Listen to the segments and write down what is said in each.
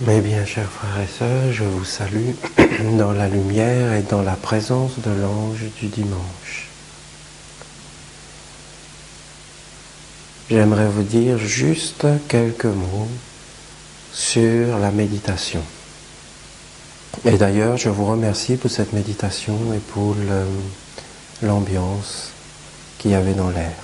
Mes bien chers frères et sœurs, je vous salue dans la lumière et dans la présence de l'ange du dimanche. J'aimerais vous dire juste quelques mots sur la méditation. Et d'ailleurs, je vous remercie pour cette méditation et pour l'ambiance qu'il y avait dans l'air.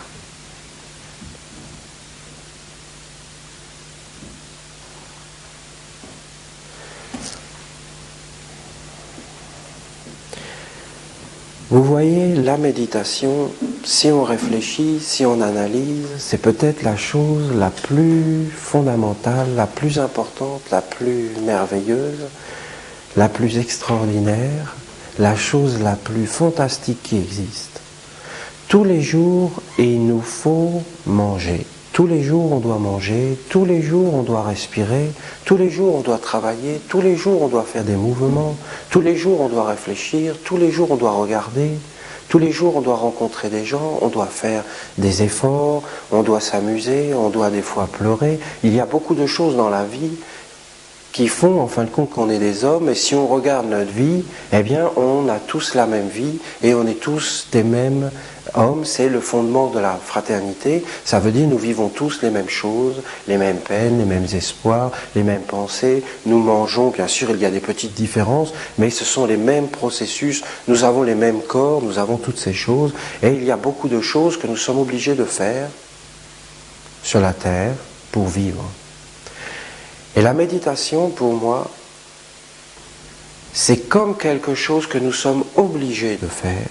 Vous voyez, la méditation, si on réfléchit, si on analyse, c'est peut-être la chose la plus fondamentale, la plus importante, la plus merveilleuse, la plus extraordinaire, la chose la plus fantastique qui existe. Tous les jours, il nous faut manger. Tous les jours, on doit manger. Tous les jours, on doit respirer. Tous les jours, on doit travailler. Tous les jours, on doit faire des mouvements. Tous les jours, on doit réfléchir. Tous les jours, on doit regarder. Tous les jours, on doit rencontrer des gens. On doit faire des efforts. On doit s'amuser. On doit des fois pleurer. Il y a beaucoup de choses dans la vie qui font, en fin de compte, qu'on est des hommes. Et si on regarde notre vie, eh bien, on a tous la même vie et on est tous des mêmes hommes. C'est le fondement de la fraternité. Ça veut dire nous vivons tous les mêmes choses, les mêmes peines, les mêmes espoirs, les mêmes pensées. Nous mangeons, bien sûr, il y a des petites différences, mais ce sont les mêmes processus. Nous avons les mêmes corps, nous avons toutes ces choses. Et il y a beaucoup de choses que nous sommes obligés de faire sur la terre pour vivre. Et la méditation, pour moi, c'est comme quelque chose que nous sommes obligés de faire,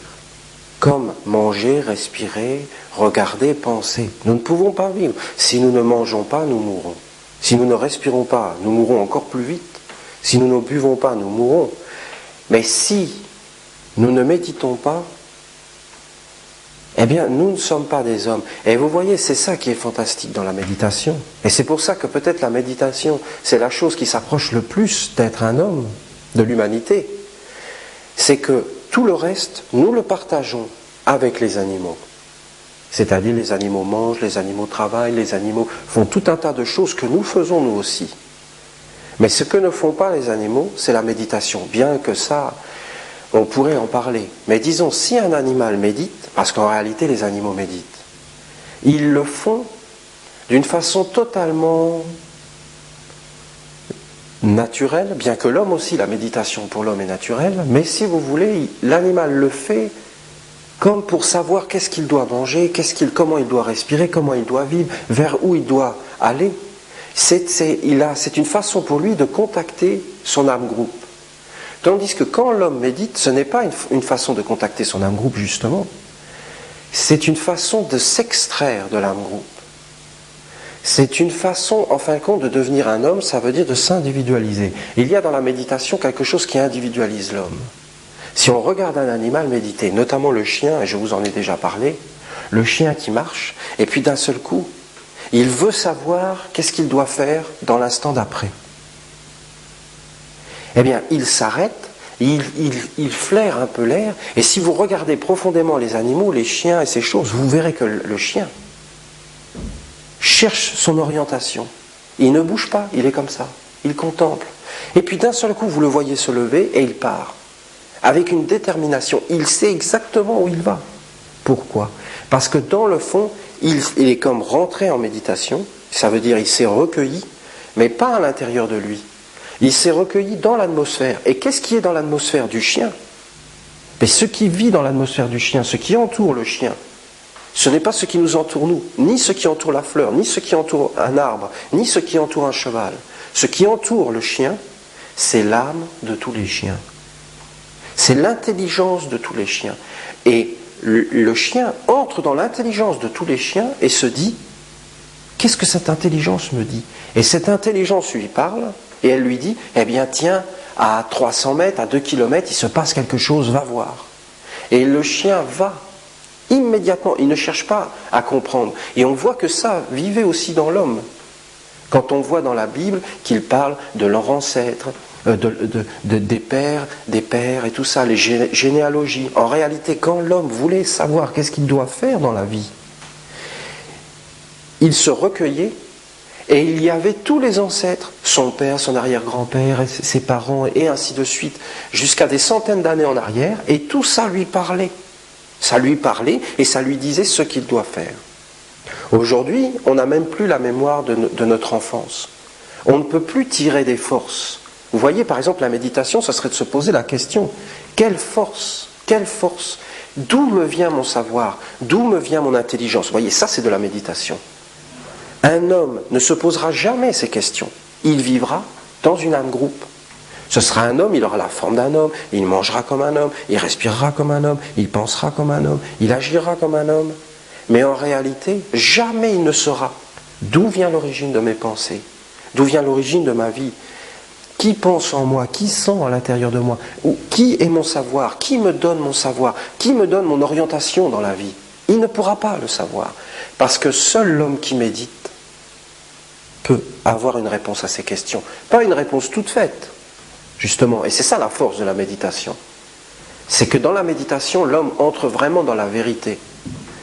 comme manger, respirer, regarder, penser. Nous ne pouvons pas vivre. Si nous ne mangeons pas, nous mourrons. Si nous ne respirons pas, nous mourrons encore plus vite. Si nous ne buvons pas, nous mourrons. Mais si nous ne méditons pas, eh bien, nous ne sommes pas des hommes. Et vous voyez, c'est ça qui est fantastique dans la méditation. Et c'est pour ça que peut-être la méditation, c'est la chose qui s'approche le plus d'être un homme, de l'humanité. C'est que tout le reste, nous le partageons avec les animaux. C'est-à-dire les animaux mangent, les animaux travaillent, les animaux font tout un tas de choses que nous faisons nous aussi. Mais ce que ne font pas les animaux, c'est la méditation. Bien que ça, on pourrait en parler. Mais disons, si un animal médite, parce qu'en réalité les animaux méditent, ils le font d'une façon totalement naturelle, bien que l'homme aussi, la méditation pour l'homme est naturelle, mais si vous voulez, l'animal le fait comme pour savoir qu'est-ce qu'il doit manger, comment il doit respirer, comment il doit vivre, vers où il doit aller. C'est une façon pour lui de contacter son âme groupe. Tandis que quand l'homme médite, ce n'est pas une façon de contacter son âme groupe, justement. C'est une façon de s'extraire de l'âme groupe. C'est une façon, en fin de compte, de devenir un homme, ça veut dire de s'individualiser. Il y a dans la méditation quelque chose qui individualise l'homme. Si on regarde un animal méditer, notamment le chien, et je vous en ai déjà parlé, le chien qui marche, et puis d'un seul coup, il veut savoir qu'est-ce qu'il doit faire dans l'instant d'après. Eh bien, il s'arrête, il flaire un peu l'air, et si vous regardez profondément les animaux, les chiens et ces choses, vous verrez que le chien cherche son orientation. Il ne bouge pas, il est comme ça, il contemple. Et puis d'un seul coup, vous le voyez se lever et il part. Avec une détermination, il sait exactement où il va. Pourquoi ? Parce que dans le fond, il est comme rentré en méditation, ça veut dire il s'est recueilli, mais pas à l'intérieur de lui. Il s'est recueilli dans l'atmosphère. Et qu'est-ce qui est dans l'atmosphère du chien ? Mais ce qui vit dans l'atmosphère du chien, ce qui entoure le chien, ce n'est pas ce qui nous entoure nous, ni ce qui entoure la fleur, ni ce qui entoure un arbre, ni ce qui entoure un cheval. Ce qui entoure le chien, c'est l'âme de tous les chiens. C'est l'intelligence de tous les chiens. Et le chien entre dans l'intelligence de tous les chiens et se dit, qu'est-ce que cette intelligence me dit ? Et cette intelligence lui parle, et elle lui dit, eh bien tiens, à 300 mètres, à 2 km, il se passe quelque chose, va voir. Et le chien va, immédiatement, il ne cherche pas à comprendre. Et on voit que ça vivait aussi dans l'homme. Quand on voit dans la Bible qu'il parle de leurs ancêtres, des pères et tout ça, les généalogies. En réalité, quand l'homme voulait savoir qu'est-ce qu'il doit faire dans la vie, il se recueillait Et il y avait tous les ancêtres, son père, son arrière-grand-père, ses parents, et ainsi de suite, jusqu'à des centaines d'années en arrière, et tout ça lui parlait. Ça lui parlait et ça lui disait ce qu'il doit faire. Aujourd'hui, on n'a même plus la mémoire de notre enfance. On ne peut plus tirer des forces. Vous voyez, par exemple, la méditation, ce serait de se poser la question, quelle force, d'où me vient mon savoir, d'où me vient mon intelligence? Vous voyez, ça c'est de la méditation. Un homme ne se posera jamais ces questions. Il vivra dans une âme groupe. Ce sera un homme, il aura la forme d'un homme, il mangera comme un homme, il respirera comme un homme, il pensera comme un homme, il agira comme un homme. Mais en réalité, jamais il ne saura d'où vient l'origine de mes pensées, d'où vient l'origine de ma vie, qui pense en moi, qui sent à l'intérieur de moi, ou qui est mon savoir, qui me donne mon savoir, qui me donne mon orientation dans la vie. Il ne pourra pas le savoir, parce que seul l'homme qui médite peut avoir une réponse à ces questions. Pas une réponse toute faite, justement, et c'est ça la force de la méditation. C'est que dans la méditation, l'homme entre vraiment dans la vérité.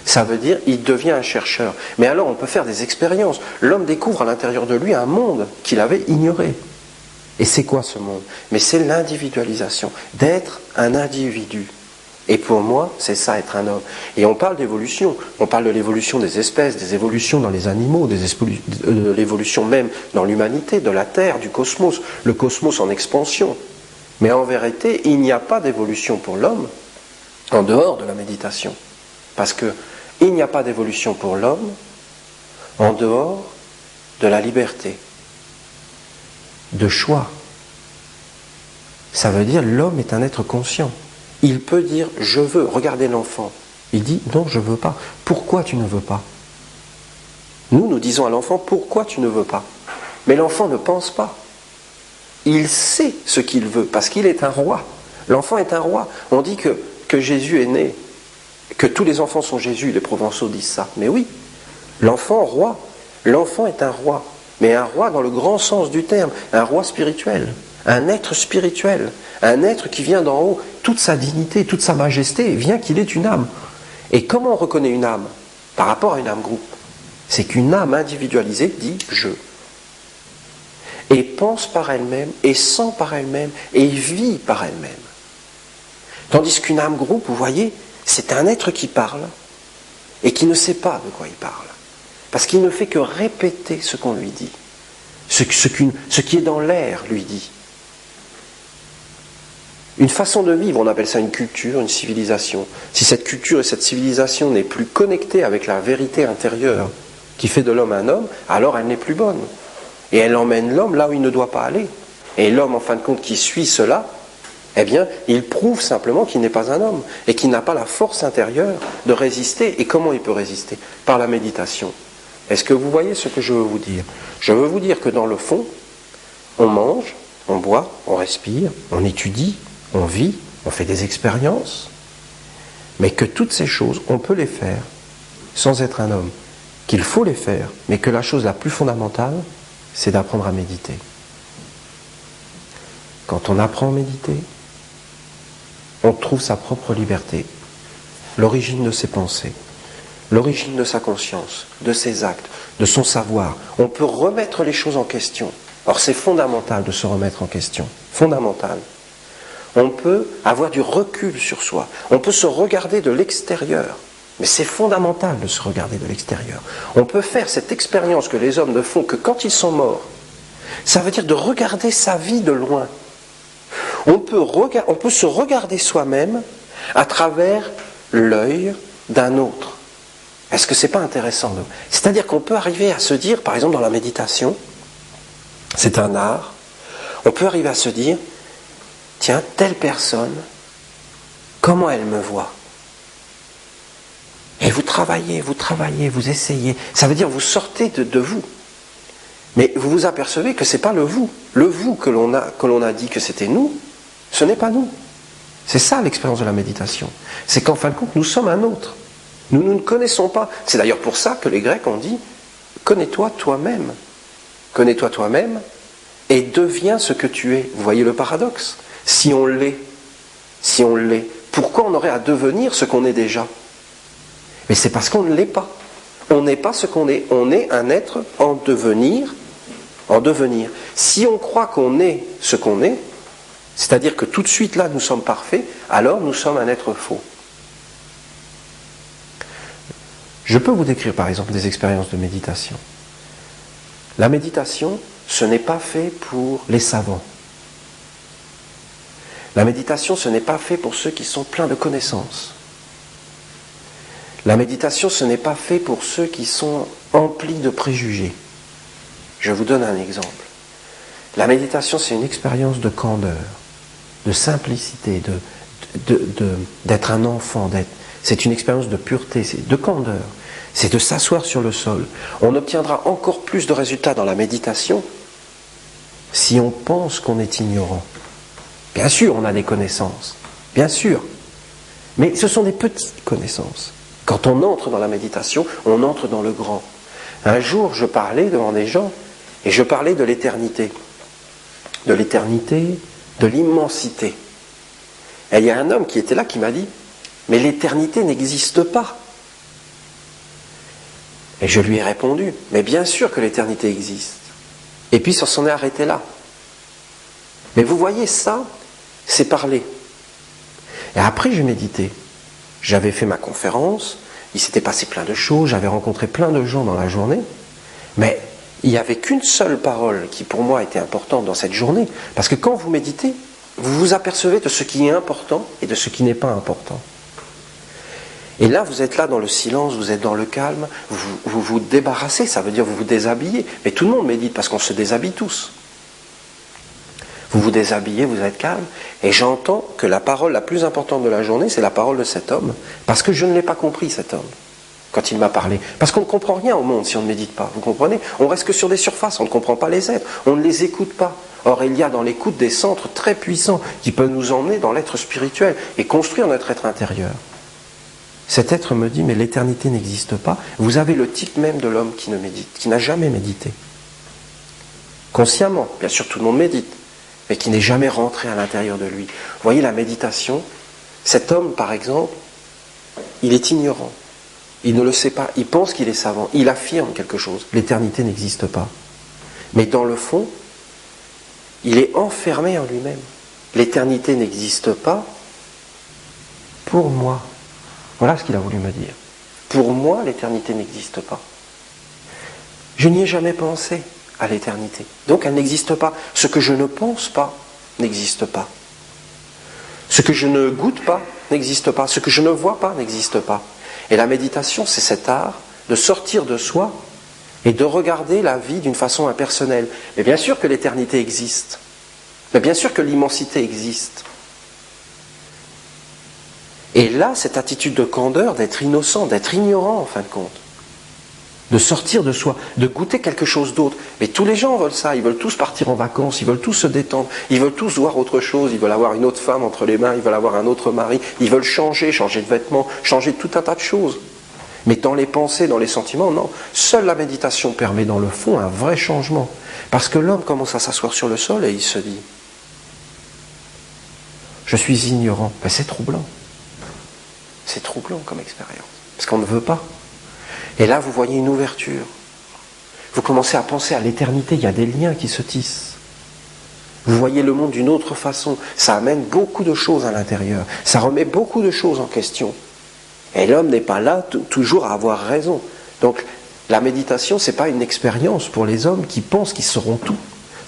Ça veut dire il devient un chercheur. Mais alors on peut faire des expériences. L'homme découvre à l'intérieur de lui un monde qu'il avait ignoré. Et c'est quoi ce monde? Mais c'est l'individualisation, d'être un individu. Et pour moi, c'est ça, être un homme. Et on parle d'évolution. On parle de l'évolution des espèces, des évolutions dans les animaux, de l'évolution même dans l'humanité, de la Terre, du cosmos. Le cosmos en expansion. Mais en vérité, il n'y a pas d'évolution pour l'homme en dehors de la méditation. Parce qu'il n'y a pas d'évolution pour l'homme en dehors de la liberté, de choix. Ça veut dire l'homme est un être conscient. Il peut dire « je veux ». Regardez l'enfant. Il dit « non, je ne veux pas ». Pourquoi tu ne veux pas? Nous disons à l'enfant « pourquoi tu ne veux pas ?» Mais l'enfant ne pense pas. Il sait ce qu'il veut parce qu'il est un roi. L'enfant est un roi. On dit que Jésus est né, que tous les enfants sont Jésus. Les Provençaux disent ça. Mais oui, l'enfant roi. L'enfant est un roi. Mais un roi dans le grand sens du terme. Un roi spirituel. Un être spirituel. Un être qui vient d'en haut. Toute sa dignité, toute sa majesté vient qu'il est une âme. Et comment on reconnaît une âme par rapport à une âme groupe? C'est qu'une âme individualisée dit « je ». Et pense par elle-même, et sent par elle-même, et vit par elle-même. Tandis qu'une âme groupe, vous voyez, c'est un être qui parle, et qui ne sait pas de quoi il parle. Parce qu'il ne fait que répéter ce qu'on lui dit. Ce qui est dans l'air lui dit. Une façon de vivre, on appelle ça une culture, une civilisation. Si cette culture et cette civilisation n'est plus connectée avec la vérité intérieure qui fait de l'homme un homme, alors elle n'est plus bonne. Et elle emmène l'homme là où il ne doit pas aller. Et l'homme, en fin de compte, qui suit cela, eh bien, il prouve simplement qu'il n'est pas un homme et qu'il n'a pas la force intérieure de résister. Et comment il peut résister? Par la méditation. Est-ce que vous voyez ce que je veux vous dire? Je veux vous dire que dans le fond, on mange, on boit, on respire, on étudie, on vit, on fait des expériences, mais que toutes ces choses, on peut les faire sans être un homme. Qu'il faut les faire, mais que la chose la plus fondamentale, c'est d'apprendre à méditer. Quand on apprend à méditer, on trouve sa propre liberté, l'origine de ses pensées, l'origine de sa conscience, de ses actes, de son savoir. On peut remettre les choses en question. Or, c'est fondamental de se remettre en question. Fondamental. On peut avoir du recul sur soi. On peut se regarder de l'extérieur. Mais c'est fondamental de se regarder de l'extérieur. On peut faire cette expérience que les hommes ne font que quand ils sont morts. Ça veut dire de regarder sa vie de loin. On peut se regarder soi-même à travers l'œil d'un autre. Est-ce que c'est pas intéressant? C'est-à-dire qu'on peut arriver à se dire, par exemple dans la méditation, c'est un art, on peut arriver à se dire, tiens, telle personne, comment elle me voit? Et vous travaillez, vous essayez. Ça veut dire vous sortez de vous. Mais vous vous apercevez que ce n'est pas le vous. Le vous que l'on a dit que c'était nous, ce n'est pas nous. C'est ça l'expérience de la méditation. C'est qu'en fin de compte, nous sommes un autre. Nous ne connaissons pas. C'est d'ailleurs pour ça que les Grecs ont dit « Connais-toi toi-même. Connais-toi toi-même et deviens ce que tu es. » Vous voyez le paradoxe? Si on l'est, pourquoi on aurait à devenir ce qu'on est déjà? Mais c'est parce qu'on ne l'est pas. On n'est pas ce qu'on est. On est un être en devenir. En devenir. Si on croit qu'on est ce qu'on est, c'est-à-dire que tout de suite là nous sommes parfaits, alors nous sommes un être faux. Je peux vous décrire par exemple des expériences de méditation. La méditation, ce n'est pas fait pour les savants. La méditation, ce n'est pas fait pour ceux qui sont pleins de connaissances. La méditation, ce n'est pas fait pour ceux qui sont emplis de préjugés. Je vous donne un exemple. La méditation, c'est une expérience de candeur, de simplicité, d'être un enfant, c'est une expérience de pureté, de candeur. C'est de s'asseoir sur le sol. On obtiendra encore plus de résultats dans la méditation si on pense qu'on est ignorant. Bien sûr, on a des connaissances, bien sûr, mais ce sont des petites connaissances. Quand on entre dans la méditation, on entre dans le grand. Un jour, je parlais devant des gens, et je parlais de l'éternité, de l'immensité. Et il y a un homme qui était là qui m'a dit, mais l'éternité n'existe pas. Et je lui ai répondu, mais bien sûr que l'éternité existe. Et puis ça s'en est arrêté là. Mais vous voyez, ça, c'est parler. Et après, j'ai médité. J'avais fait ma conférence, il s'était passé plein de choses, j'avais rencontré plein de gens dans la journée, mais il n'y avait qu'une seule parole qui pour moi était importante dans cette journée, parce que quand vous méditez, vous vous apercevez de ce qui est important et de ce qui n'est pas important. Et là, vous êtes là dans le silence, vous êtes dans le calme, vous vous débarrassez, ça veut dire vous vous déshabillez. Mais tout le monde médite parce qu'on se déshabille tous. Vous vous déshabillez, vous êtes calme, et j'entends que la parole la plus importante de la journée, c'est la parole de cet homme, parce que je ne l'ai pas compris, cet homme, quand il m'a parlé. Parce qu'on ne comprend rien au monde si on ne médite pas, vous comprenez? On reste que sur des surfaces, on ne comprend pas les êtres, on ne les écoute pas. Or, il y a dans l'écoute des centres très puissants qui peuvent nous emmener dans l'être spirituel et construire notre être intérieur. Cet être me dit, mais l'éternité n'existe pas. Vous avez le type même de l'homme qui ne médite, qui n'a jamais médité. Consciemment, bien sûr tout le monde médite, mais qui n'est jamais rentré à l'intérieur de lui. Vous voyez, la méditation, cet homme par exemple, il est ignorant. Il ne le sait pas, il pense qu'il est savant, il affirme quelque chose. L'éternité n'existe pas. Mais dans le fond, il est enfermé en lui-même. L'éternité n'existe pas pour moi. Voilà ce qu'il a voulu me dire. Pour moi, l'éternité n'existe pas. Je n'y ai jamais pensé à l'éternité. Donc elle n'existe pas. Ce que je ne pense pas n'existe pas. Ce que je ne goûte pas n'existe pas. Ce que je ne vois pas n'existe pas. Et la méditation, c'est cet art de sortir de soi et de regarder la vie d'une façon impersonnelle. Mais bien sûr que l'éternité existe. Mais bien sûr que l'immensité existe. Et là, cette attitude de candeur, d'être innocent, d'être ignorant en fin de compte, de sortir de soi, de goûter quelque chose d'autre. Mais tous les gens veulent ça, ils veulent tous partir en vacances, ils veulent tous se détendre, ils veulent tous voir autre chose, ils veulent avoir une autre femme entre les mains, ils veulent avoir un autre mari, ils veulent changer de vêtements, changer de tout un tas de choses. Mais dans les pensées, dans les sentiments, non. Seule la méditation permet dans le fond un vrai changement. Parce que l'homme commence à s'asseoir sur le sol et il se dit « Je suis ignorant ». Ben, c'est troublant. C'est troublant comme expérience. Parce qu'on ne veut pas. Et là, vous voyez une ouverture. Vous commencez à penser à l'éternité. Il y a des liens qui se tissent. Vous voyez le monde d'une autre façon. Ça amène beaucoup de choses à l'intérieur. Ça remet beaucoup de choses en question. Et l'homme n'est pas là toujours à avoir raison. Donc, la méditation, ce n'est pas une expérience pour les hommes qui pensent qu'ils sauront tout.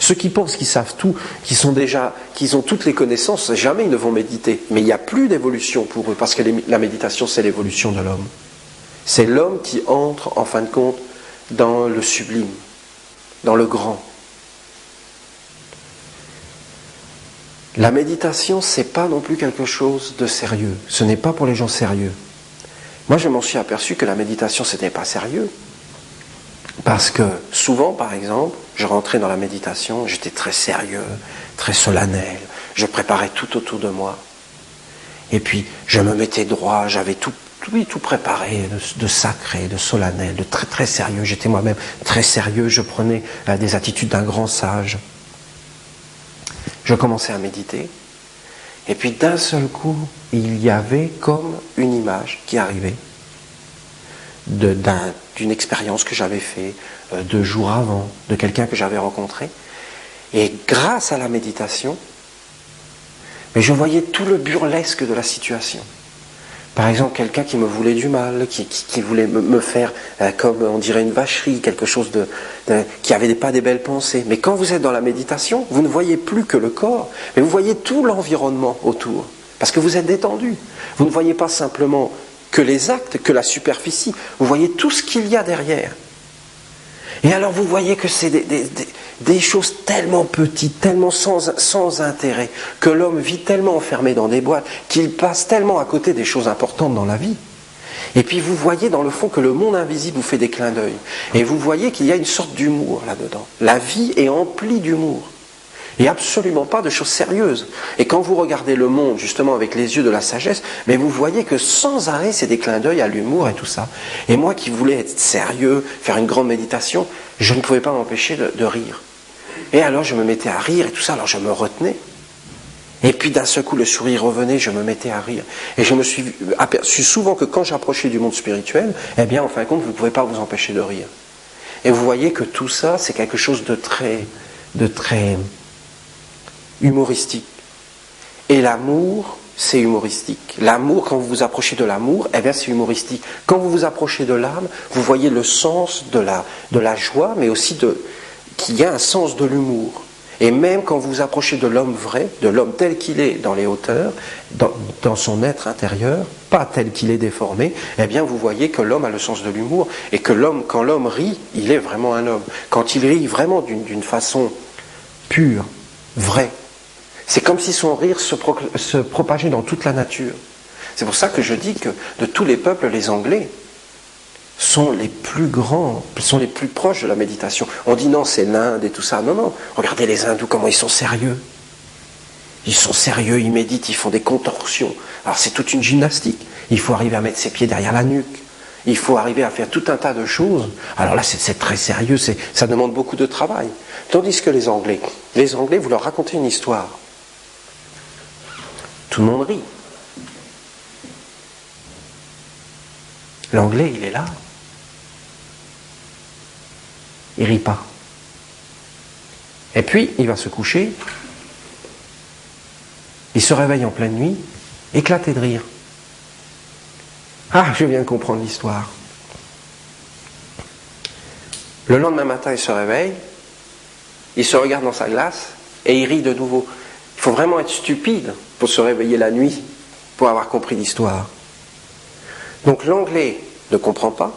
Ceux qui pensent qu'ils savent tout, qu'ils ont toutes les connaissances, jamais ils ne vont méditer. Mais il n'y a plus d'évolution pour eux, parce que la méditation, c'est l'évolution de l'homme. C'est l'homme qui entre, en fin de compte, dans le sublime, dans le grand. La méditation, ce n'est pas non plus quelque chose de sérieux. Ce n'est pas pour les gens sérieux. Moi, je m'en suis aperçu que la méditation, ce n'était pas sérieux. Parce que souvent, par exemple, je rentrais dans la méditation, j'étais très sérieux, très solennel, je préparais tout autour de moi. Et puis, je me mettais droit, j'avais tout préparé, de sacré, de solennel, de très très sérieux. J'étais moi-même très sérieux, je prenais des attitudes d'un grand sage. Je commençais à méditer, et puis d'un seul coup, il y avait comme une image qui arrivait. d'une expérience que j'avais faite 2 jours avant, de quelqu'un que j'avais rencontré. Et grâce à la méditation, mais je voyais tout le burlesque de la situation. Par exemple, quelqu'un qui me voulait du mal, qui voulait me faire, comme on dirait une vacherie, quelque chose qui n'avait pas des belles pensées. Mais quand vous êtes dans la méditation, vous ne voyez plus que le corps, mais vous voyez tout l'environnement autour. Parce que vous êtes détendu. Vous ne voyez pas simplement que les actes, que la superficie. Vous voyez tout ce qu'il y a derrière. Et alors vous voyez que c'est des choses tellement petites, tellement sans intérêt, que l'homme vit tellement enfermé dans des boîtes, qu'il passe tellement à côté des choses importantes dans la vie. Et puis vous voyez dans le fond que le monde invisible vous fait des clins d'œil. Et vous voyez qu'il y a une sorte d'humour là-dedans. La vie est emplie d'humour. Et absolument pas de choses sérieuses. Et quand vous regardez le monde, justement, avec les yeux de la sagesse, mais vous voyez que sans arrêt, c'est des clins d'œil à l'humour et tout ça. Et moi qui voulais être sérieux, faire une grande méditation, je ne pouvais pas m'empêcher de rire. Et alors je me mettais à rire et tout ça, alors je me retenais. Et puis d'un seul coup, le sourire revenait, je me mettais à rire. Et je me suis aperçu souvent que quand j'approchais du monde spirituel, eh bien, en fin de compte, vous ne pouvez pas vous empêcher de rire. Et vous voyez que tout ça, c'est quelque chose de très humoristique. Et l'amour, c'est humoristique. L'amour, quand vous vous approchez de l'amour, eh bien c'est humoristique. Quand vous vous approchez de l'âme, vous voyez le sens de la joie, mais aussi qu'il y a un sens de l'humour. Et même quand vous vous approchez de l'homme vrai, de l'homme tel qu'il est dans les hauteurs, dans son être intérieur, pas tel qu'il est déformé, eh bien vous voyez que l'homme a le sens de l'humour, et que quand l'homme rit, il est vraiment un homme. Quand il rit vraiment d'une façon pure, vraie, c'est comme si son rire se propageait dans toute la nature. C'est pour ça que je dis que de tous les peuples, les Anglais sont les plus grands, sont les plus proches de la méditation. On dit non, c'est l'Inde et tout ça. Non, non. Regardez les hindous, comment ils sont sérieux. Ils sont sérieux, ils méditent, ils font des contorsions. Alors c'est toute une gymnastique. Il faut arriver à mettre ses pieds derrière la nuque. Il faut arriver à faire tout un tas de choses. Alors là, c'est très sérieux, ça demande beaucoup de travail. Tandis que les Anglais, vous leur racontez une histoire. Tout le monde rit. L'anglais, il est là. Il rit pas. Et puis, il va se coucher. Il se réveille en pleine nuit, éclaté de rire. Ah, je viens de comprendre l'histoire. Le lendemain matin, il se réveille, il se regarde dans sa glace et il rit de nouveau. Il faut vraiment être stupide pour se réveiller la nuit, pour avoir compris l'histoire. Donc l'anglais ne comprend pas.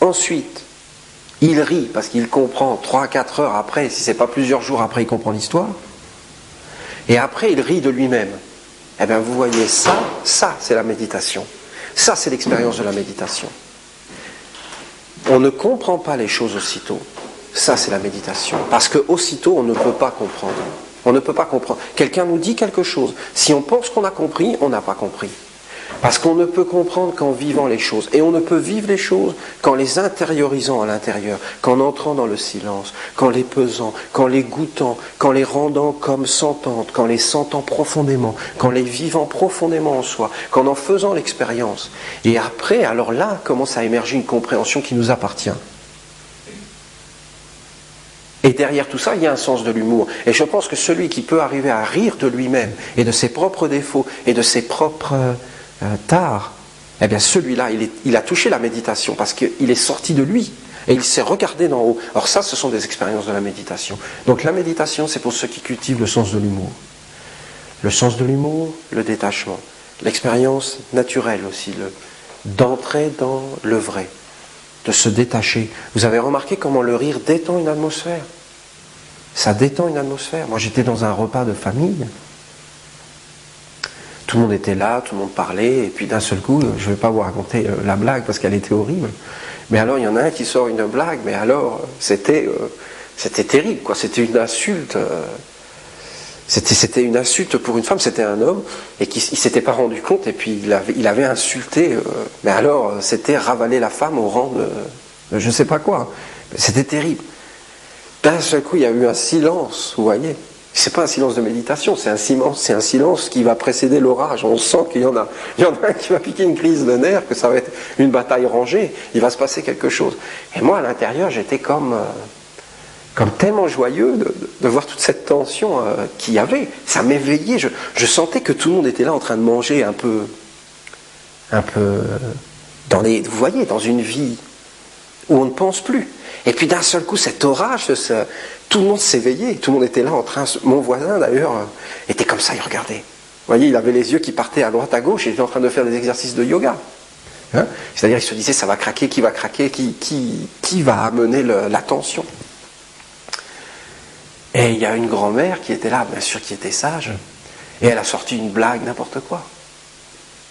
Ensuite, il rit parce qu'il comprend 3-4 heures après, si ce n'est pas plusieurs jours après, il comprend l'histoire. Et après, il rit de lui-même. Eh bien, vous voyez, ça c'est la méditation. Ça, c'est l'expérience de la méditation. On ne comprend pas les choses aussitôt. Ça, c'est la méditation. Parce que aussitôt, on ne peut pas comprendre. On ne peut pas comprendre. Quelqu'un nous dit quelque chose. Si on pense qu'on a compris, on n'a pas compris. Parce qu'on ne peut comprendre qu'en vivant les choses. Et on ne peut vivre les choses qu'en les intériorisant à l'intérieur, qu'en entrant dans le silence, qu'en les pesant, qu'en les goûtant, qu'en les rendant comme sentantes, qu'en les sentant profondément, qu'en les vivant profondément en soi, qu'en en faisant l'expérience. Et après, alors là, commence à émerger une compréhension qui nous appartient. Et derrière tout ça, il y a un sens de l'humour. Et je pense que celui qui peut arriver à rire de lui-même et de ses propres défauts et de ses propres tares, eh bien celui-là, il a touché la méditation parce qu'il est sorti de lui et il s'est regardé d'en haut. Alors ça, ce sont des expériences de la méditation. Donc la méditation, c'est pour ceux qui cultivent le sens de l'humour. Le sens de l'humour, le détachement. L'expérience naturelle aussi, d'entrer dans le vrai. De se détacher. Vous avez remarqué comment le rire détend une atmosphère? Ça détend une atmosphère. Moi, j'étais dans un repas de famille. Tout le monde était là, tout le monde parlait, et puis d'un seul coup, je ne vais pas vous raconter la blague parce qu'elle était horrible. Mais alors, il y en a un qui sort une blague, mais alors, c'était terrible, quoi. C'était une insulte. C'était une insulte pour une femme, c'était un homme, et qui ne s'était pas rendu compte, et puis il avait insulté, mais alors c'était ravaler la femme au rang de je ne sais pas quoi. C'était terrible. D'un seul coup, il y a eu un silence, vous voyez. C'est pas un silence de méditation, c'est un silence qui va précéder l'orage. On sent qu'il y en a un qui va piquer une crise de nerfs, que ça va être une bataille rangée, il va se passer quelque chose. Et moi, à l'intérieur, j'étais comme tellement joyeux de voir toute cette tension qu'il y avait. Ça m'éveillait, je sentais que tout le monde était là en train de manger un peu vous voyez, dans une vie où on ne pense plus. Et puis d'un seul coup, cet orage, tout le monde s'éveillait, tout le monde était là en train... Mon voisin, d'ailleurs, était comme ça, il regardait. Vous voyez, il avait les yeux qui partaient à droite, à gauche, et il était en train de faire des exercices de yoga. Hein? C'est-à-dire, il se disait, ça va craquer, qui va craquer, qui va amener l'attention. Et il y a une grand-mère qui était là, bien sûr, qui était sage, et elle a sorti une blague, n'importe quoi.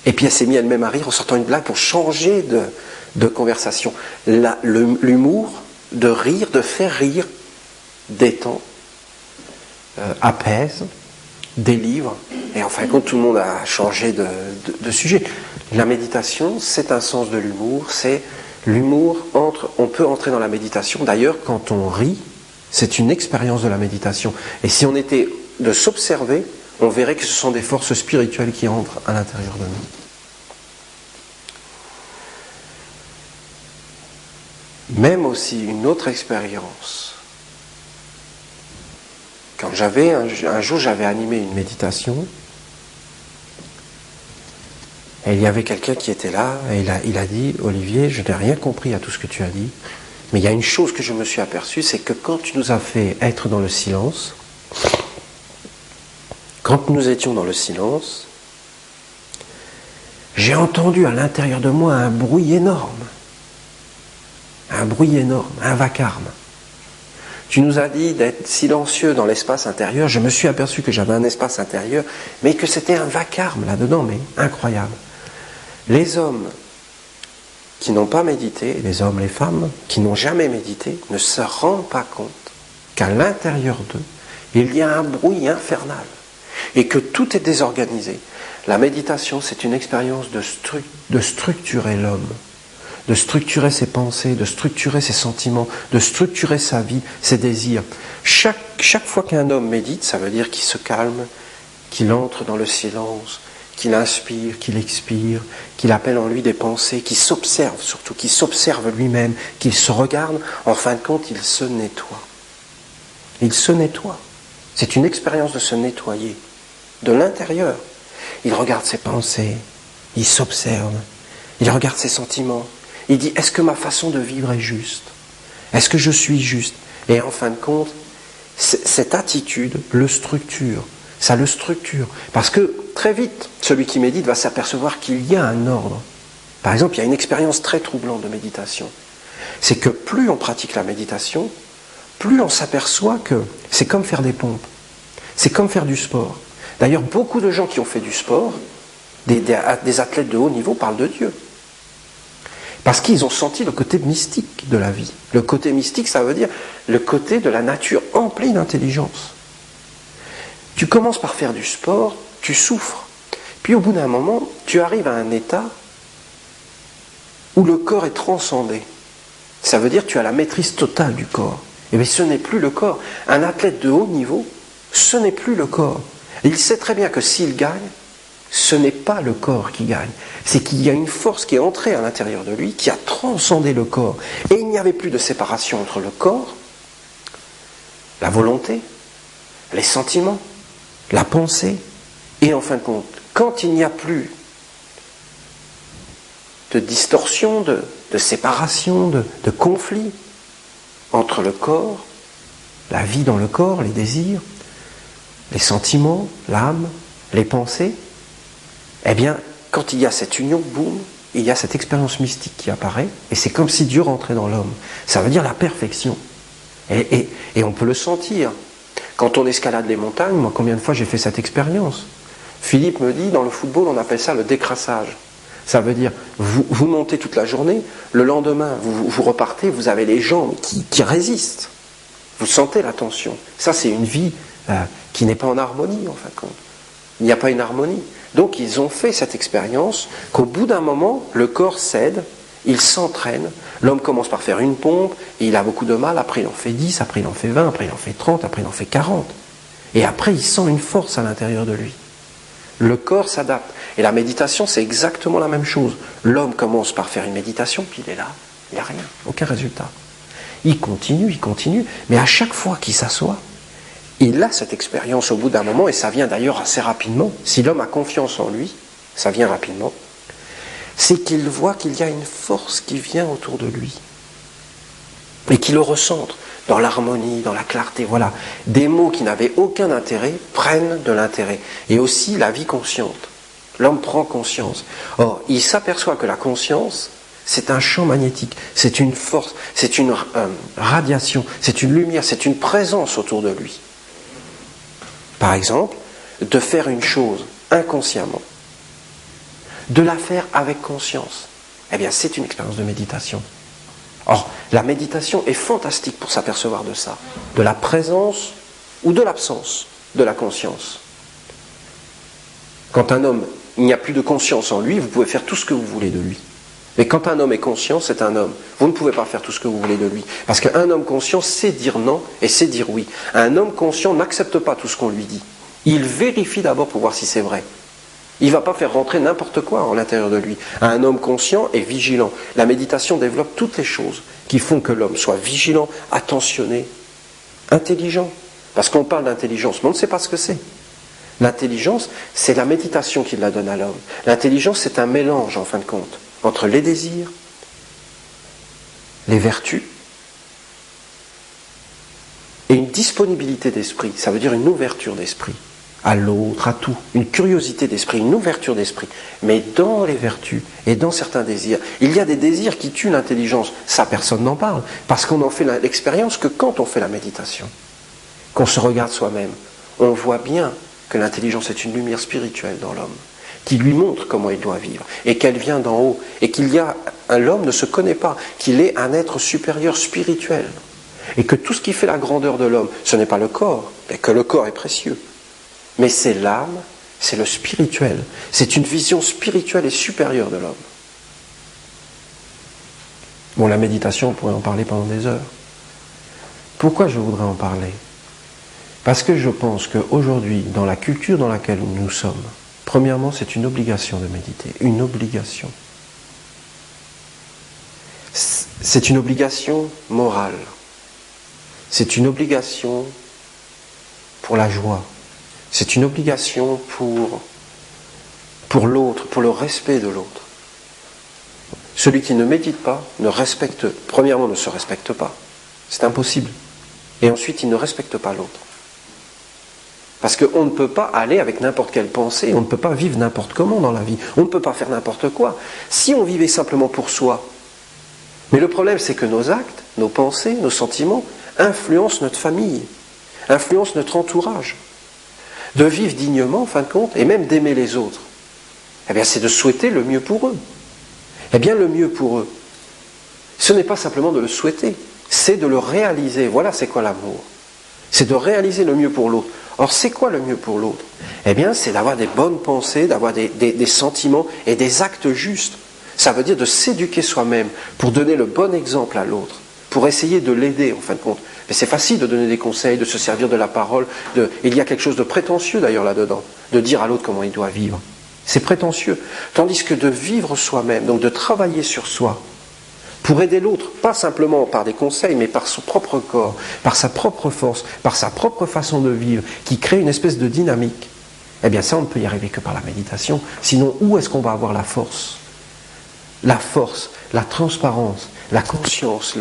Et puis elle s'est mise elle-même à rire en sortant une blague pour changer de conversation. L'humour, de rire, de faire rire, détend, apaise, délivre. Et en fin de compte, tout le monde a changé de sujet. La méditation, c'est un sens de l'humour. C'est l'humour on peut entrer dans la méditation. D'ailleurs, quand on rit, c'est une expérience de la méditation. Et si on était de s'observer, on verrait que ce sont des forces spirituelles qui entrent à l'intérieur de nous. Même aussi une autre expérience. Quand un jour j'avais animé une méditation, et il y avait quelqu'un qui était là, et il a dit, Olivier, je n'ai rien compris à tout ce que tu as dit, mais il y a une chose que je me suis aperçu, c'est que quand tu nous as fait être dans le silence, quand nous étions dans le silence, j'ai entendu à l'intérieur de moi un bruit énorme, un vacarme. Tu nous as dit d'être silencieux dans l'espace intérieur, je me suis aperçu que j'avais un espace intérieur, mais que c'était un vacarme là-dedans, mais incroyable. Les hommes qui n'ont pas médité, les hommes, les femmes, qui n'ont jamais médité, ne se rendent pas compte qu'à l'intérieur d'eux, il y a un bruit infernal. Et que tout est désorganisé. La méditation, c'est une expérience de structurer l'homme, de structurer ses pensées, de structurer ses sentiments, de structurer sa vie, ses désirs. Chaque fois qu'un homme médite, ça veut dire qu'il se calme, qu'il entre dans le silence, qu'il inspire, qu'il expire, qu'il appelle en lui des pensées, qu'il s'observe surtout, qu'il s'observe lui-même, qu'il se regarde, en fin de compte, il se nettoie. Il se nettoie. C'est une expérience de se nettoyer. De l'intérieur. Il regarde ses pensées, il s'observe, il regarde ses sentiments, il dit, est-ce que ma façon de vivre est juste? Est-ce que je suis juste? Et en fin de compte, cette attitude le structure, ça le structure. Parce que très vite, celui qui médite va s'apercevoir qu'il y a un ordre. Par exemple, il y a une expérience très troublante de méditation. C'est que plus on pratique la méditation, plus on s'aperçoit que c'est comme faire des pompes, c'est comme faire du sport. D'ailleurs, beaucoup de gens qui ont fait du sport, des athlètes de haut niveau, parlent de Dieu. Parce qu'ils ont senti le côté mystique de la vie. Le côté mystique, ça veut dire le côté de la nature emplie d'intelligence. Tu commences par faire du sport, tu souffres. Puis au bout d'un moment, tu arrives à un état où le corps est transcendé. Ça veut dire que tu as la maîtrise totale du corps. Et bien ce n'est plus le corps. Un athlète de haut niveau, ce n'est plus le corps. Il sait très bien que s'il gagne, ce n'est pas le corps qui gagne. C'est qu'il y a une force qui est entrée à l'intérieur de lui, qui a transcendé le corps. Et il n'y avait plus de séparation entre le corps, la volonté, les sentiments, la pensée, et en fin de compte, quand il n'y a plus de distorsion, de séparation, de conflit entre le corps, la vie dans le corps, les désirs, les sentiments, l'âme, les pensées, eh bien, quand il y a cette union, boum, il y a cette expérience mystique qui apparaît, et c'est comme si Dieu rentrait dans l'homme. Ça veut dire la perfection. Et on peut le sentir. Quand on escalade les montagnes, moi, combien de fois j'ai fait cette expérience? Philippe me dit, dans le football, on appelle ça le décrassage. Ça veut dire, vous montez toute la journée, le lendemain, vous repartez, vous avez les jambes qui résistent. Vous sentez la tension. Ça, c'est une vie qui n'est pas en harmonie, en fin de compte. Il n'y a pas une harmonie. Donc, ils ont fait cette expérience qu'au bout d'un moment, le corps cède, il s'entraîne. L'homme commence par faire une pompe, et il a beaucoup de mal. Après, il en fait 10, après, il en fait 20, après, il en fait 30, après, il en fait 40. Et après, il sent une force à l'intérieur de lui. Le corps s'adapte. Et la méditation, c'est exactement la même chose. L'homme commence par faire une méditation, puis il est là, il n'y a rien, aucun résultat. Il continue, mais à chaque fois qu'il s'assoit, il a cette expérience au bout d'un moment, et ça vient d'ailleurs assez rapidement. Si l'homme a confiance en lui, ça vient rapidement. C'est qu'il voit qu'il y a une force qui vient autour de lui, et qui le recentre dans l'harmonie, dans la clarté. Voilà, des mots qui n'avaient aucun intérêt prennent de l'intérêt. Et aussi la vie consciente. L'homme prend conscience. Or, il s'aperçoit que la conscience, c'est un champ magnétique, c'est une force, c'est une radiation, c'est une lumière, c'est une présence autour de lui. Par exemple, de faire une chose inconsciemment, de la faire avec conscience, eh bien c'est une expérience de méditation. Or, la méditation est fantastique pour s'apercevoir de ça, de la présence ou de l'absence de la conscience. Quand un homme, il n'y a plus de conscience en lui, vous pouvez faire tout ce que vous voulez de lui. Mais quand un homme est conscient, c'est un homme. Vous ne pouvez pas faire tout ce que vous voulez de lui. Parce qu'un homme conscient sait dire non et sait dire oui. Un homme conscient n'accepte pas tout ce qu'on lui dit. Il vérifie d'abord pour voir si c'est vrai. Il ne va pas faire rentrer n'importe quoi à l'intérieur de lui. Un homme conscient est vigilant. La méditation développe toutes les choses qui font que l'homme soit vigilant, attentionné, intelligent. Parce qu'on parle d'intelligence, mais on ne sait pas ce que c'est. L'intelligence, c'est la méditation qui la donne à l'homme. L'intelligence, c'est un mélange, en fin de compte, entre les désirs, les vertus, et une disponibilité d'esprit. Ça veut dire une ouverture d'esprit à l'autre, à tout, une curiosité d'esprit, une ouverture d'esprit. Mais dans les vertus et dans certains désirs, il y a des désirs qui tuent l'intelligence. Ça, personne n'en parle, parce qu'on en fait l'expérience que quand on fait la méditation, qu'on se regarde soi-même, on voit bien que l'intelligence est une lumière spirituelle dans l'homme, qui lui montre comment il doit vivre, et qu'elle vient d'en haut, et l'homme ne se connaît pas, qu'il est un être supérieur spirituel, et que tout ce qui fait la grandeur de l'homme, ce n'est pas le corps, et que le corps est précieux, mais c'est l'âme, c'est le spirituel. C'est une vision spirituelle et supérieure de l'homme. Bon, la méditation, on pourrait en parler pendant des heures. Pourquoi je voudrais en parler ? Parce que je pense qu'aujourd'hui, dans la culture dans laquelle nous sommes, premièrement, c'est une obligation de méditer. Une obligation. C'est une obligation morale. C'est une obligation pour la joie. C'est une obligation pour l'autre, pour le respect de l'autre. Celui qui ne médite pas, premièrement ne se respecte pas. C'est impossible. Et ensuite, il ne respecte pas l'autre. Parce qu'on ne peut pas aller avec n'importe quelle pensée, on ne peut pas vivre n'importe comment dans la vie, on ne peut pas faire n'importe quoi. Si on vivait simplement pour soi, mais le problème c'est que nos actes, nos pensées, nos sentiments influencent notre famille, influencent notre entourage. De vivre dignement, en fin de compte, et même d'aimer les autres, eh bien c'est de souhaiter le mieux pour eux. Eh bien le mieux pour eux, ce n'est pas simplement de le souhaiter, c'est de le réaliser. Voilà c'est quoi l'amour. C'est de réaliser le mieux pour l'autre. Or c'est quoi le mieux pour l'autre ? Eh bien c'est d'avoir des bonnes pensées, d'avoir des sentiments et des actes justes. Ça veut dire de s'éduquer soi-même pour donner le bon exemple à l'autre, pour essayer de l'aider en fin de compte. Mais c'est facile de donner des conseils, de se servir de la parole. Il y a quelque chose de prétentieux d'ailleurs là-dedans, de dire à l'autre comment il doit vivre. C'est prétentieux. Tandis que de vivre soi-même, donc de travailler sur soi, pour aider l'autre, pas simplement par des conseils, mais par son propre corps, par sa propre force, par sa propre façon de vivre, qui crée une espèce de dynamique, eh bien ça on ne peut y arriver que par la méditation. Sinon, où est-ce qu'on va avoir la force ? La force, la transparence, la conscience,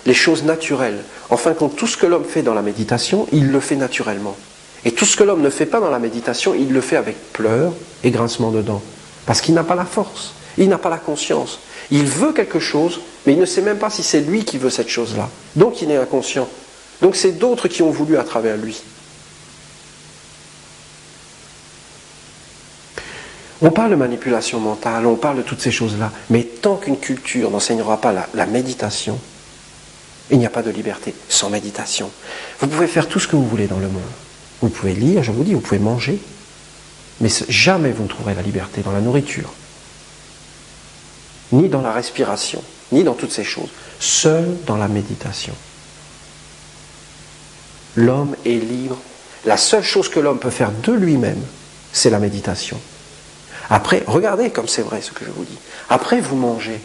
les choses naturelles. En fin de compte, tout ce que l'homme fait dans la méditation, il le fait naturellement. Et tout ce que l'homme ne fait pas dans la méditation, il le fait avec pleurs et grincement de dents. Parce qu'il n'a pas la force, il n'a pas la conscience. Il veut quelque chose, mais il ne sait même pas si c'est lui qui veut cette chose-là. Donc il est inconscient. Donc c'est d'autres qui ont voulu à travers lui. On parle de manipulation mentale, on parle de toutes ces choses-là, mais tant qu'une culture n'enseignera pas la méditation, il n'y a pas de liberté sans méditation. Vous pouvez faire tout ce que vous voulez dans le monde. Vous pouvez lire, je vous dis, vous pouvez manger, mais jamais vous ne trouverez la liberté dans la nourriture, ni dans la respiration, ni dans toutes ces choses. Seul dans la méditation. L'homme est libre La seule chose que l'homme peut faire de lui-même, c'est la méditation. Après, regardez comme c'est vrai ce que je vous dis. Après, vous mangez,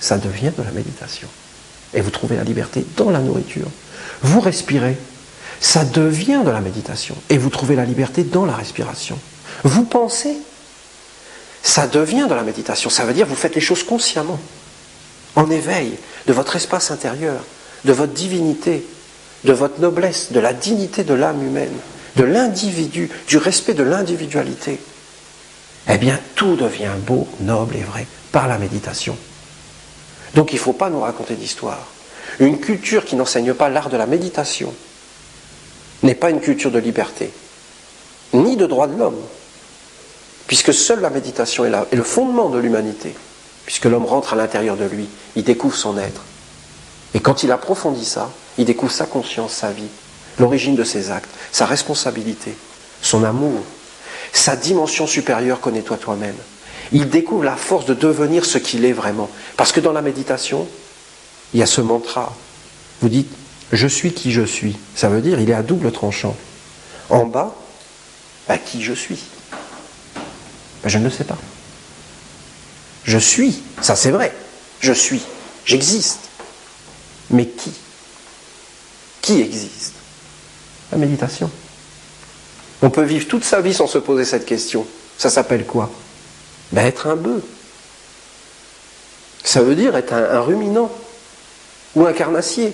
ça devient de la méditation. Et vous trouvez la liberté dans la nourriture. Vous respirez, ça devient de la méditation. Et vous trouvez la liberté dans la respiration. Vous pensez, ça devient de la méditation. Ça veut dire que vous faites les choses consciemment, en éveil de votre espace intérieur, de votre divinité, de votre noblesse, de la dignité de l'âme humaine, de l'individu, du respect de l'individualité. Eh bien, tout devient beau, noble et vrai par la méditation. Donc il ne faut pas nous raconter d'histoire. Une culture qui n'enseigne pas l'art de la méditation n'est pas une culture de liberté, ni de droit de l'homme, puisque seule la méditation est le fondement de l'humanité, puisque l'homme rentre à l'intérieur de lui, il découvre son être. Et quand il approfondit ça, il découvre sa conscience, sa vie, l'origine de ses actes, sa responsabilité, son amour, sa dimension supérieure, connais-toi toi-même. Il découvre la force de devenir ce qu'il est vraiment. Parce que dans la méditation, il y a ce mantra. Vous dites, je suis qui je suis. Ça veut dire, il est à double tranchant. En bas, qui je suis? Je ne le sais pas. Je suis, ça c'est vrai. Je suis, j'existe. Mais qui? Qui existe? La méditation. On peut vivre toute sa vie sans se poser cette question. Ça s'appelle quoi? Être un bœuf. Ça veut dire être un ruminant ou un carnassier.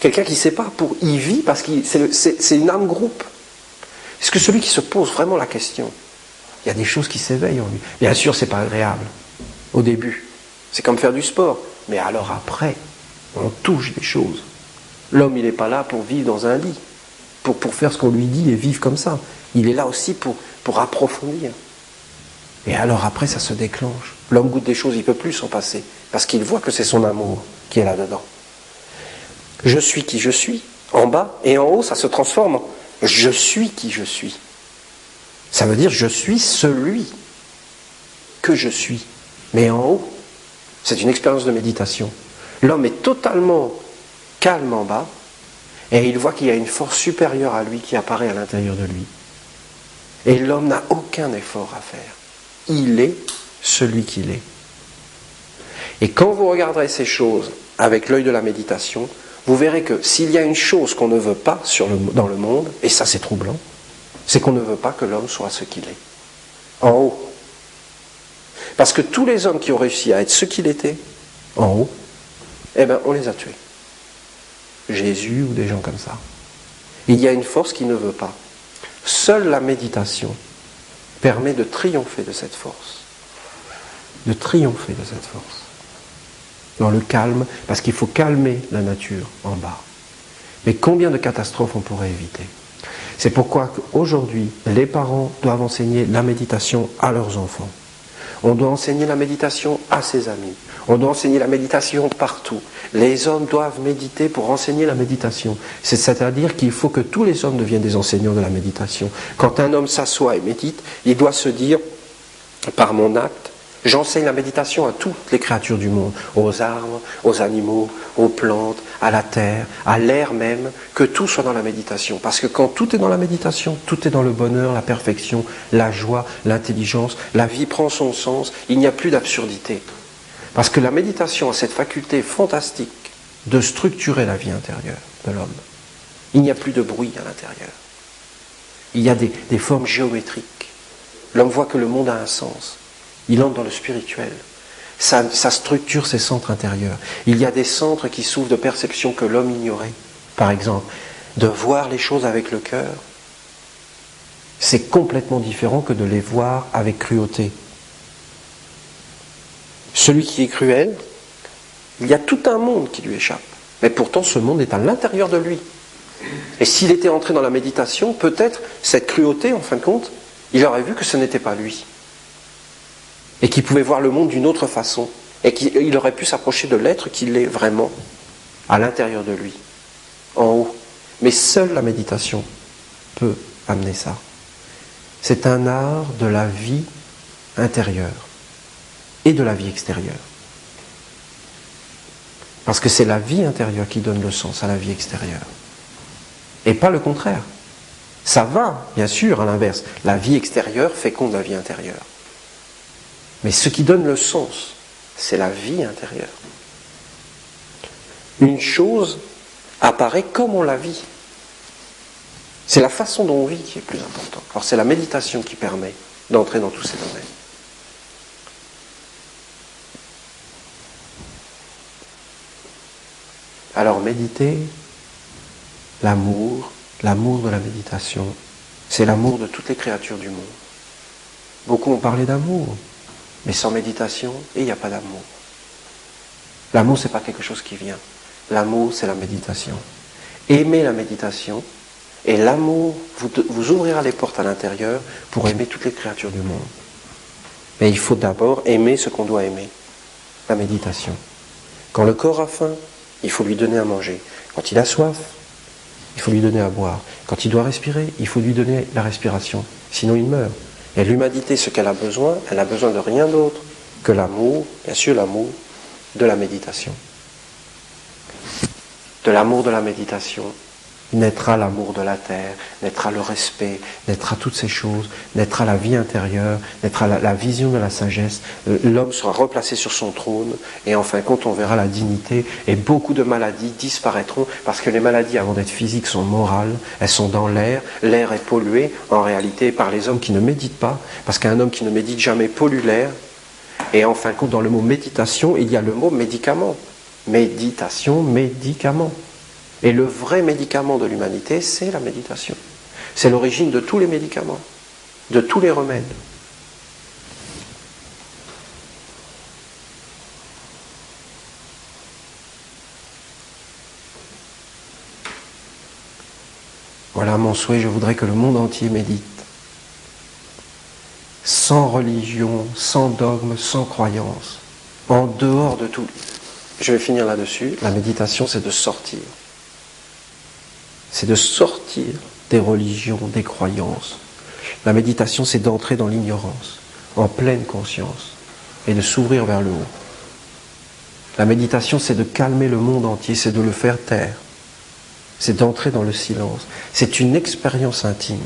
Quelqu'un qui ne sait pas, il vit parce que c'est une âme groupe. Est-ce que celui qui se pose vraiment la question, il y a des choses qui s'éveillent en lui. Bien sûr, ce n'est pas agréable au début. C'est comme faire du sport. Mais alors après, on touche des choses. L'homme, il n'est pas là pour vivre dans un lit, pour faire ce qu'on lui dit et vivre comme ça. Il est là aussi pour approfondir. Et alors après, ça se déclenche. L'homme goûte des choses, il ne peut plus s'en passer. Parce qu'il voit que c'est son amour qui est là-dedans. Je suis qui je suis, en bas. Et en haut, ça se transforme en je suis qui je suis. Ça veut dire je suis celui que je suis. Mais en haut, c'est une expérience de méditation. L'homme est totalement calme en bas. Et il voit qu'il y a une force supérieure à lui qui apparaît à l'intérieur de lui. Et l'homme n'a aucun effort à faire. Il est celui qu'il est. Et quand vous regarderez ces choses avec l'œil de la méditation, vous verrez que s'il y a une chose qu'on ne veut pas dans le monde, et ça c'est troublant, c'est qu'on ne veut pas que l'homme soit ce qu'il est. En haut. Parce que tous les hommes qui ont réussi à être ce qu'il était, en haut, on les a tués. Jésus ou des gens comme ça. Il y a une force qui ne veut pas. Seule la méditation permet de triompher de cette force. De triompher de cette force. Dans le calme, parce qu'il faut calmer la nature en bas. Mais combien de catastrophes on pourrait éviter? C'est pourquoi aujourd'hui, les parents doivent enseigner la méditation à leurs enfants. On doit enseigner la méditation à ses amis. On doit enseigner la méditation partout. Les hommes doivent méditer pour enseigner la méditation. C'est-à-dire qu'il faut que tous les hommes deviennent des enseignants de la méditation. Quand un homme s'assoit et médite, il doit se dire, par mon acte, j'enseigne la méditation à toutes les créatures du monde, aux arbres, aux animaux, aux plantes, à la terre, à l'air même, que tout soit dans la méditation. Parce que quand tout est dans la méditation, tout est dans le bonheur, la perfection, la joie, l'intelligence, la vie prend son sens, il n'y a plus d'absurdité. Parce que la méditation a cette faculté fantastique de structurer la vie intérieure de l'homme. Il n'y a plus de bruit à l'intérieur. Il y a des formes géométriques. L'homme voit que le monde a un sens. Il entre dans le spirituel. Ça structure ses centres intérieurs. Il y a des centres qui s'ouvrent de perceptions que l'homme ignorait. Par exemple, de voir les choses avec le cœur, c'est complètement différent que de les voir avec cruauté. Celui qui est cruel, il y a tout un monde qui lui échappe. Mais pourtant, ce monde est à l'intérieur de lui. Et s'il était entré dans la méditation, peut-être cette cruauté, en fin de compte, il aurait vu que ce n'était pas lui. Et qu'il pouvait voir le monde d'une autre façon. Et qu'il aurait pu s'approcher de l'être qu'il est vraiment, à l'intérieur de lui, en haut. Mais seule la méditation peut amener ça. C'est un art de la vie intérieure et de la vie extérieure. Parce que c'est la vie intérieure qui donne le sens à la vie extérieure. Et pas le contraire. Ça va, bien sûr, à l'inverse. La vie extérieure féconde la vie intérieure. Mais ce qui donne le sens, c'est la vie intérieure. Une chose apparaît comme on la vit. C'est la façon dont on vit qui est plus importante. Alors c'est la méditation qui permet d'entrer dans tous ces domaines. Alors méditer, l'amour de la méditation, c'est l'amour de toutes les créatures du monde. Beaucoup ont parlé d'amour, mais sans méditation, il n'y a pas d'amour. L'amour, c'est pas quelque chose qui vient. L'amour, c'est la méditation. Aimez la méditation, et l'amour vous ouvrira les portes à l'intérieur pour aimer toutes les créatures du monde. Mais il faut d'abord aimer ce qu'on doit aimer, la méditation. Quand le corps a faim, il faut lui donner à manger. Quand il a soif, il faut lui donner à boire. Quand il doit respirer, il faut lui donner la respiration. Sinon, il meurt. Et l'humanité, ce qu'elle a besoin, elle a besoin de rien d'autre que l'amour, bien sûr l'amour, de la méditation. De l'amour de la méditation naîtra l'amour de la terre, naîtra le respect, naîtra toutes ces choses, naîtra la vie intérieure, naîtra la vision de la sagesse, l'homme sera replacé sur son trône, et en fin de compte on verra la dignité, et beaucoup de maladies disparaîtront, parce que les maladies avant d'être physiques sont morales, elles sont dans l'air est pollué en réalité par les hommes qui ne méditent pas, parce qu'un homme qui ne médite jamais pollue l'air, et en fin de compte dans le mot méditation, il y a le mot médicament. Méditation, médicament. Et le vrai médicament de l'humanité, c'est la méditation. C'est l'origine de tous les médicaments, de tous les remèdes. Voilà mon souhait, je voudrais que le monde entier médite. Sans religion, sans dogme, sans croyance, en dehors de tout. Je vais finir là-dessus. La méditation, c'est de sortir. C'est de sortir des religions, des croyances. La méditation, c'est d'entrer dans l'ignorance, en pleine conscience, et de s'ouvrir vers le haut. La méditation, c'est de calmer le monde entier, c'est de le faire taire. C'est d'entrer dans le silence. C'est une expérience intime.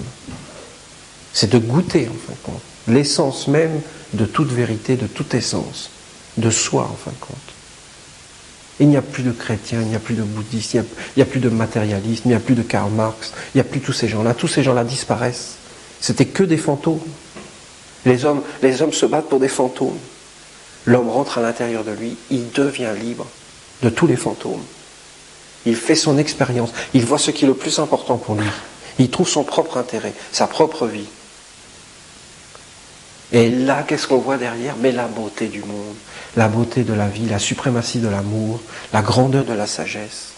C'est de goûter, en fin de compte, l'essence même de toute vérité, de toute essence, de soi, en fin de compte. Il n'y a plus de chrétiens, il n'y a plus de bouddhistes, il n'y a plus de matérialistes, il n'y a plus de Karl Marx, il n'y a plus tous ces gens-là. Tous ces gens-là disparaissent. C'était que des fantômes. Les hommes se battent pour des fantômes. L'homme rentre à l'intérieur de lui, il devient libre de tous les fantômes. Il fait son expérience, il voit ce qui est le plus important pour lui. Il trouve son propre intérêt, sa propre vie. Et là, qu'est-ce qu'on voit derrière? Mais la beauté du monde, la beauté de la vie, la suprématie de l'amour, la grandeur de la sagesse,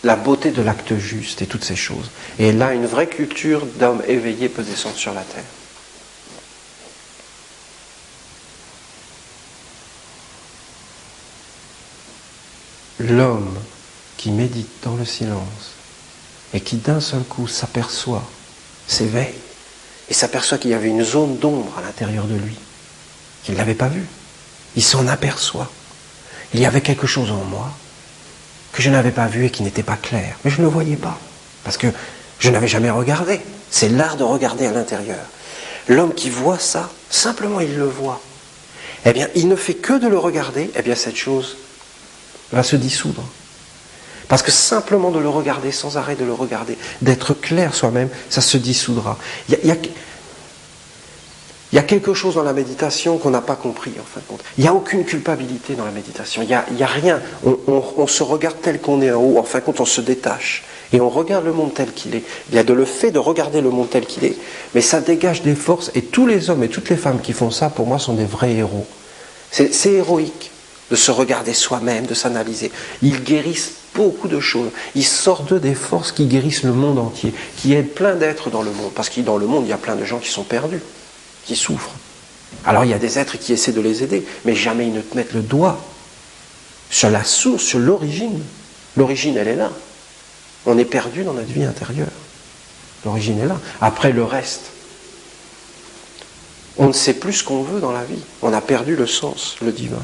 la beauté de l'acte juste et toutes ces choses. Et là, une vraie culture d'homme éveillé peut descendre sur la terre. L'homme qui médite dans le silence et qui d'un seul coup s'aperçoit, s'éveille, et s'aperçoit qu'il y avait une zone d'ombre à l'intérieur de lui, qu'il n'avait pas vue. Il s'en aperçoit. Il y avait quelque chose en moi que je n'avais pas vu et qui n'était pas clair. Mais je ne le voyais pas, parce que je n'avais jamais regardé. C'est l'art de regarder à l'intérieur. L'homme qui voit ça, simplement il le voit. Eh bien, il ne fait que de le regarder, eh bien cette chose va se dissoudre. Parce que simplement de le regarder, sans arrêt de le regarder, d'être clair soi-même, ça se dissoudra. Il y a quelque chose dans la méditation qu'on n'a pas compris, en fin de compte. Il n'y a aucune culpabilité dans la méditation. Il n'y a rien. On se regarde tel qu'on est en haut. En fin de compte, on se détache. Et on regarde le monde tel qu'il est. Il y a le fait de regarder le monde tel qu'il est. Mais ça dégage des forces. Et tous les hommes et toutes les femmes qui font ça, pour moi, sont des vrais héros. C'est héroïque de se regarder soi-même, de s'analyser. Ils guérissent beaucoup de choses. Ils sortent d'eux des forces qui guérissent le monde entier, qui aident plein d'êtres dans le monde. Parce que dans le monde, il y a plein de gens qui sont perdus, qui souffrent. Alors il y a des êtres qui essaient de les aider, mais jamais ils ne te mettent le doigt sur la source, sur l'origine. L'origine, elle est là. On est perdu dans notre vie intérieure. L'origine est là. Après le reste, on ne sait plus ce qu'on veut dans la vie. On a perdu le sens, le divin.